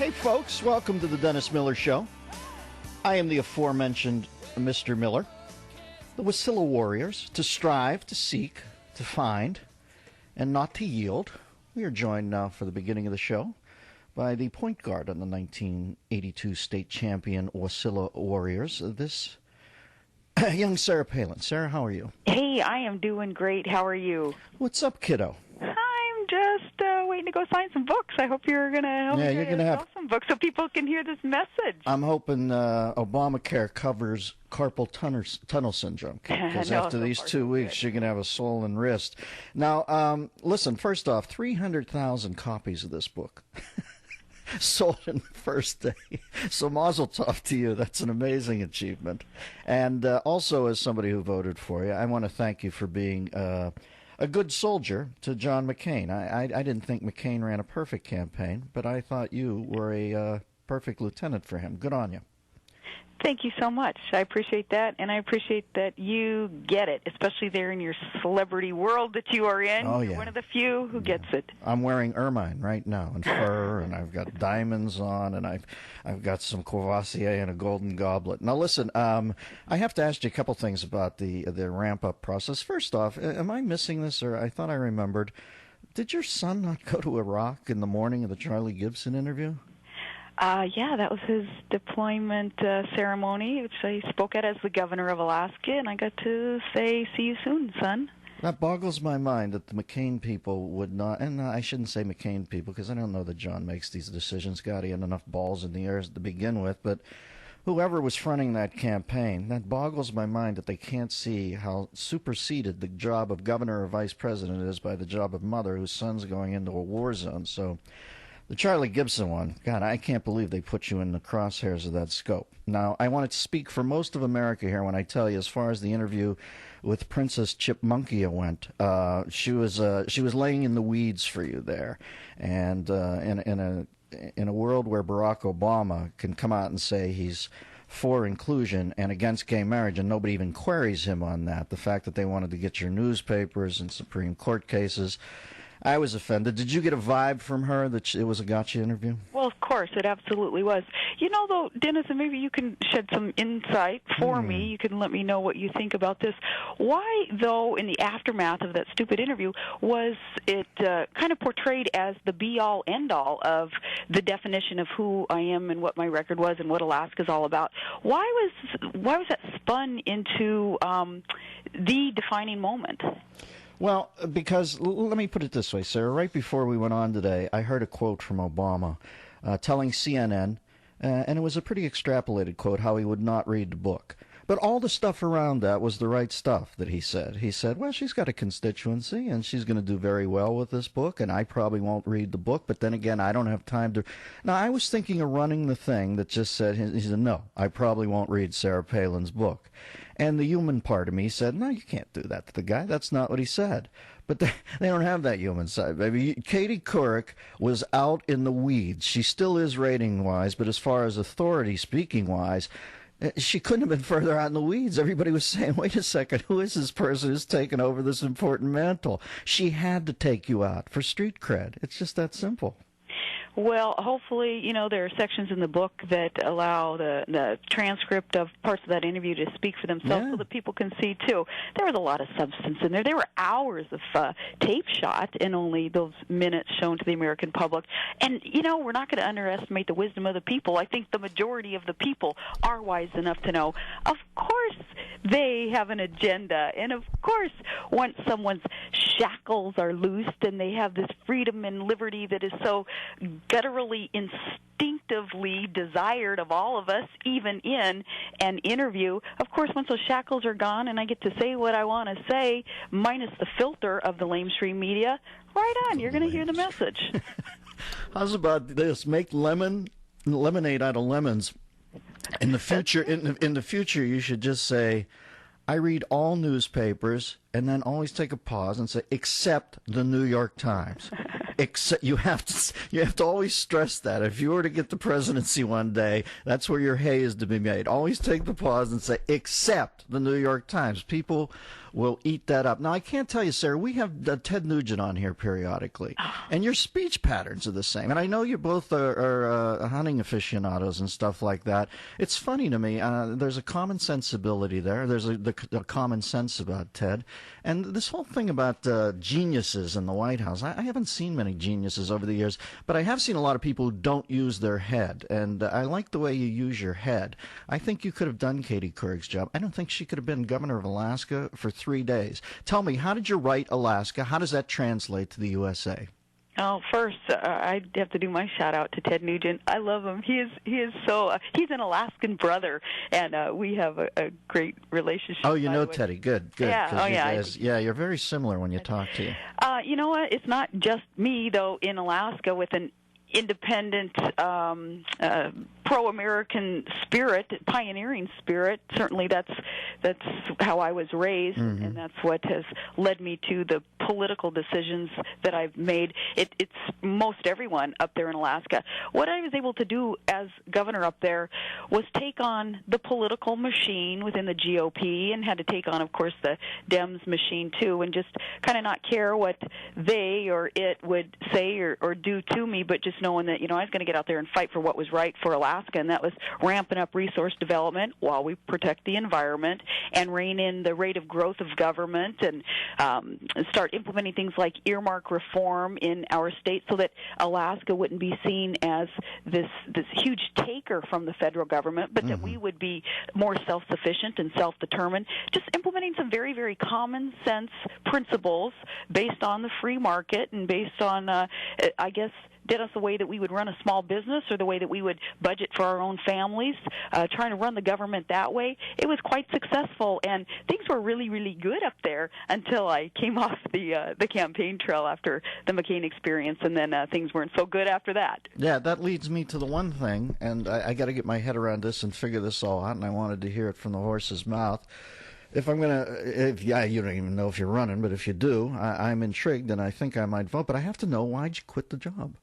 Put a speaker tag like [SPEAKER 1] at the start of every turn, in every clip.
[SPEAKER 1] Hey folks, welcome to the Dennis Miller Show. I am the aforementioned Mr. Miller. The Wasilla Warriors, to strive, to seek, to find, and not to yield. We are joined now for the beginning of the show by the point guard on the 1982 state champion Wasilla Warriors. This young Sarah Palin. Sarah, how are you?
[SPEAKER 2] Hey, I am doing great. How are you?
[SPEAKER 1] What's up, kiddo?
[SPEAKER 2] I'm just waiting to go sign some books. I hope you're going to help me
[SPEAKER 1] you're gonna have
[SPEAKER 2] some books so people can hear this message.
[SPEAKER 1] I'm hoping Obamacare covers carpal tunnel syndrome, because after these 2 weeks, you're going to have a swollen wrist. Now, listen, first off, 300,000 copies of this book sold in the first day. So mazel tov to you. That's an amazing achievement. And also, as somebody who voted for you, I want to thank you for being a good soldier to John McCain. I didn't think McCain ran a perfect campaign, but I thought you were a perfect lieutenant for him. Good on you.
[SPEAKER 2] Thank you so much. I appreciate that, and I appreciate that you get it, especially there in your celebrity world that you are in.
[SPEAKER 1] Oh, yeah.
[SPEAKER 2] You're one of the few who gets it.
[SPEAKER 1] I'm wearing ermine right now and fur, and I've got diamonds on, and I've got some Courvoisier and a golden goblet. Now, listen, I have to ask you a couple things about the ramp-up process. First off, am I missing this, or I thought I remembered, did your son not go to Iraq in the morning of the Charlie Gibson interview?
[SPEAKER 2] Yeah, that was his deployment ceremony, which I spoke at as the governor of Alaska, and I got to say, see you soon, son.
[SPEAKER 1] That boggles my mind that the McCain people would not, and I shouldn't say McCain people because I don't know that John makes these decisions. God, he had enough balls in the air to begin with, but whoever was fronting that campaign, that boggles my mind that they can't see how superseded the job of governor or vice president is by the job of mother whose son's going into a war zone. So the Charlie Gibson one, God, I can't believe they put you in the crosshairs of that scope. Now, I want to speak for most of America here when I tell you, as far as the interview with Princess Chipmunkia went, she was laying in the weeds for you there, and in a world where Barack Obama can come out and say he's for inclusion and against gay marriage, and nobody even queries him on that. The fact that they wanted to get your newspapers and Supreme Court cases, I was offended. Did you get a vibe from her that it was a gotcha interview?
[SPEAKER 2] Well, of course, it absolutely was. You know, though, Dennis, and maybe you can shed some insight for me. You can let me know what you think about this. Why, though, in the aftermath of that stupid interview, was it kind of portrayed as the be-all, end-all of the definition of who I am and what my record was and what Alaska's all about? Why was that spun into the defining moment?
[SPEAKER 1] Well, because, let me put it this way, Sarah. Right before we went on today, I heard a quote from Obama telling CNN, and it was a pretty extrapolated quote, how he would not read the book. But all the stuff around that was the right stuff that he said. He said, well, she's got a constituency, and she's going to do very well with this book, and I probably won't read the book, but then again, I don't have time to. Now, I was thinking of running the thing that just said, he said, no, I probably won't read Sarah Palin's book. And the human part of me said, no, you can't do that to the guy. That's not what he said. But they don't have that human side, baby. Katie Couric was out in the weeds. She still is rating-wise, but as far as authority speaking-wise, she couldn't have been further out in the weeds. Everybody was saying, wait a second, who is this person who's taken over this important mantle? She had to take you out for street cred. It's just that simple.
[SPEAKER 2] Well, hopefully, you know, there are sections in the book that allow the transcript of parts of that interview to speak for themselves so that people can see, too. There was a lot of substance in there. There were hours of tape shot and only those minutes shown to the American public. And, you know, we're not going to underestimate the wisdom of the people. I think the majority of the people are wise enough to know, of course, they have an agenda. And, of course, once someone's shackles are loosed and they have this freedom and liberty that is so gutturally, instinctively desired of all of us, even in an interview. Of course, once those shackles are gone and I get to say what I want to say, minus the filter of the lamestream media, right on, you're going to hear the message.
[SPEAKER 1] How's about this? Make lemonade out of lemons. In the future, in the future, you should just say, I read all newspapers, and then always take a pause and say, except the New York Times. Except you have to always stress that. If you were to get the presidency one day, that's where your hay is to be made. Always take the pause and say, except the New York Times. People will eat that up. Now, I can't tell you, Sarah, we have Ted Nugent on here periodically, and your speech patterns are the same. And I know you both are hunting aficionados and stuff like that. It's funny to me. There's a common sensibility there. There's a common sense about Ted. And this whole thing about geniuses in the White House, I haven't seen many geniuses over the years, but I have seen a lot of people who don't use their head. And I like the way you use your head. I think you could have done Katie Couric's job. I don't think she could have been governor of Alaska for 3 days. Tell me, how did you write Alaska? How does that translate to the USA?
[SPEAKER 2] Oh, first, I have to do my shout out to Ted Nugent. I love him. He is so he's an Alaskan brother, and we have a great relationship.
[SPEAKER 1] Oh, you know Teddy. Good.
[SPEAKER 2] Yeah. Oh, yeah.
[SPEAKER 1] Guys, you're very similar when you talk to you.
[SPEAKER 2] You know what? It's not just me though in Alaska with an independent, pro-American spirit, pioneering spirit. Certainly that's how I was raised, and that's what has led me to the political decisions that I've made. It's most everyone up there in Alaska. What I was able to do as governor up there was take on the political machine within the GOP, and had to take on, of course, the Dems machine too, and just kind of not care what they or it would say or do to me, but just knowing that, I was going to get out there and fight for what was right for Alaska, and that was ramping up resource development while we protect the environment and rein in the rate of growth of government, and start implementing things like earmark reform in our state so that Alaska wouldn't be seen as this huge taker from the federal government, but that we would be more self-sufficient and self-determined. Just implementing some very, very common sense principles based on the free market and based on, I guess, Dennis, the way that we would run a small business or the way that we would budget for our own families, trying to run the government that way. It was quite successful, and things were really, really good up there until I came off the campaign trail after the McCain experience, and then things weren't so good after that. Yeah,
[SPEAKER 1] that leads me to the one thing, and I got to get my head around this and figure this all out, and I wanted to hear it from the horse's mouth. You don't even know if you're running, but if you do, I'm intrigued, and I think I might vote, but I have to know, why'd you quit the job?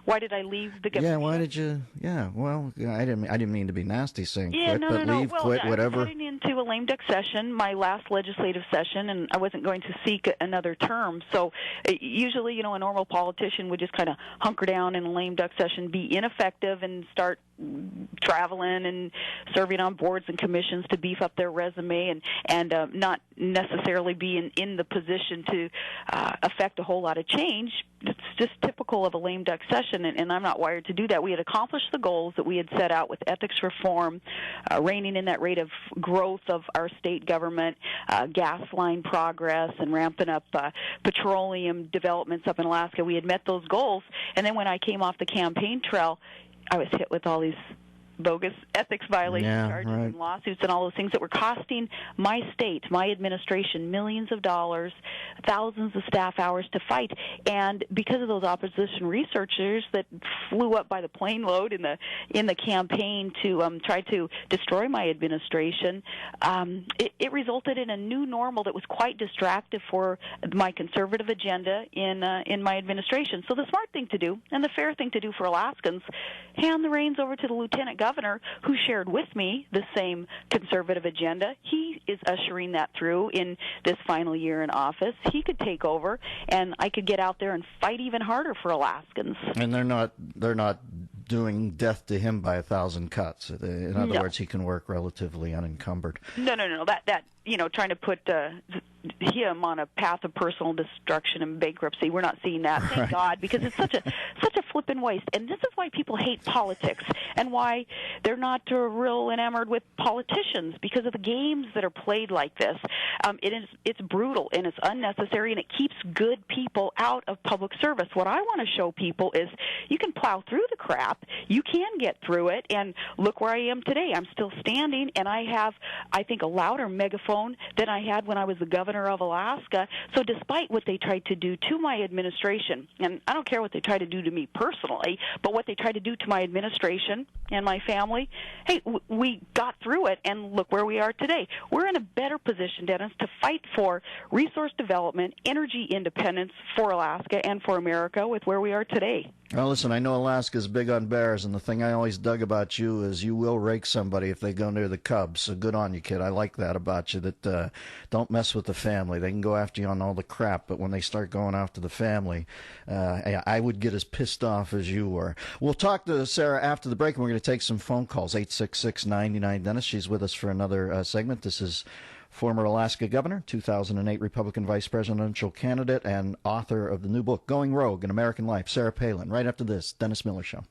[SPEAKER 2] Why did I leave the government?
[SPEAKER 1] Yeah, why did you? Yeah, well, I didn't mean to be nasty saying quit, but
[SPEAKER 2] no.
[SPEAKER 1] leave,
[SPEAKER 2] well,
[SPEAKER 1] quit, whatever.
[SPEAKER 2] I was heading into a lame duck session, my last legislative session, and I wasn't going to seek another term. So usually, a normal politician would just kind of hunker down in a lame duck session, be ineffective, and start traveling and serving on boards and commissions to beef up their resume, and not necessarily be in the position to affect a whole lot of change. It's just typical of a lame duck session, and I'm not wired to do that. We had accomplished the goals that we had set out with ethics reform, reining in that rate of growth of our state government, gas line progress, and ramping up petroleum developments up in Alaska. We had met those goals, and then when I came off the campaign trail, I was hit with all these bogus ethics violation charges and lawsuits and all those things that were costing my state, my administration, millions of dollars, thousands of staff hours to fight. And because of those opposition researchers that flew up by the plane load in the campaign to try to destroy my administration, it resulted in a new normal that was quite distractive for my conservative agenda in my administration. So the smart thing to do and the fair thing to do for Alaskans, hand the reins over to the lieutenant governor who shared with me the same conservative agenda. He is ushering that through in this final year in office. He could take over, and I could get out there and fight even harder for Alaskans.
[SPEAKER 1] And they're not doing death to him by 1,000 cuts. In other words, he can work relatively unencumbered.
[SPEAKER 2] No. That trying to put him on a path of personal destruction and bankruptcy. We're not seeing that, thank God, because it's such a flippin' waste. And this is why people hate politics and why they're not real enamored with politicians, because of the games that are played like this. It's brutal and it's unnecessary, and it keeps good people out of public service. What I want to show people is you can plow through the crap, you can get through it, and look where I am today. I'm still standing, and I have, I think, a louder megaphone than I had when I was the governor of Alaska. So despite what they tried to do to my administration, and I don't care what they try to do to me personally, but what they tried to do to my administration and my family, hey, we got through it, and look where we are today. We're in a better position, Dennis, to fight for resource development, energy independence for Alaska and for America with where we are today.
[SPEAKER 1] Well, listen, I know Alaska's big on bears, and the thing I always dug about you is you will rake somebody if they go near the cubs. So good on you, kid. I like that about you, that don't mess with the family. They can go after you on all the crap, but when they start going after the family, I would get as pissed off as you were. We'll talk to Sarah after the break, and we're going to take some phone calls. 866-99-Dennis. She's with us for another segment. This is former Alaska governor, 2008 Republican vice presidential candidate, and author of the new book, Going Rogue, An American Life, Sarah Palin. Right after this, Dennis Miller Show.